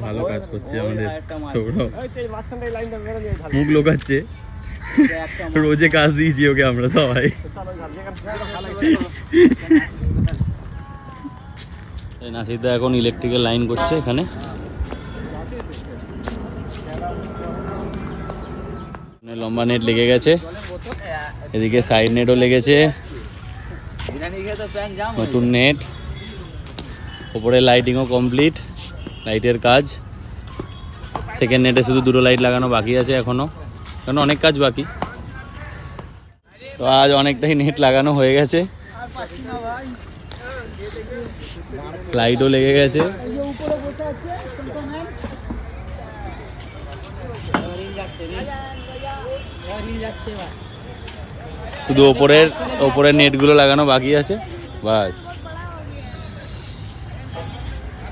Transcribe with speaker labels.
Speaker 1: ভালো কাজ করছে আমাদের সৌরভ, মুখ লোকাচ্ছে। রোজে কাজ দিয়েছি ওকে আমরা সবাই। নাসিরদা এখন ইলেকট্রিকের লাইন করছে এখানে। লম্বা নেট লেগে গেছে, এদিকে সাইড নেটও লেগেছে, নতুন নেট, ওপরে লাইটিংও কমপ্লিট, লাইটের কাজ। সেকেন্ড নেটে শুধু দুটো লাইট লাগানো বাকি আছে এখনো, কারণ অনেক কাজ বাকি। তো আজ অনেকটাই নেট লাগানো হয়ে গেছে, লাইটও লেগে গেছে। শুধু ওপরের নেটগুলো লাগানো বাকি আছে, বাস।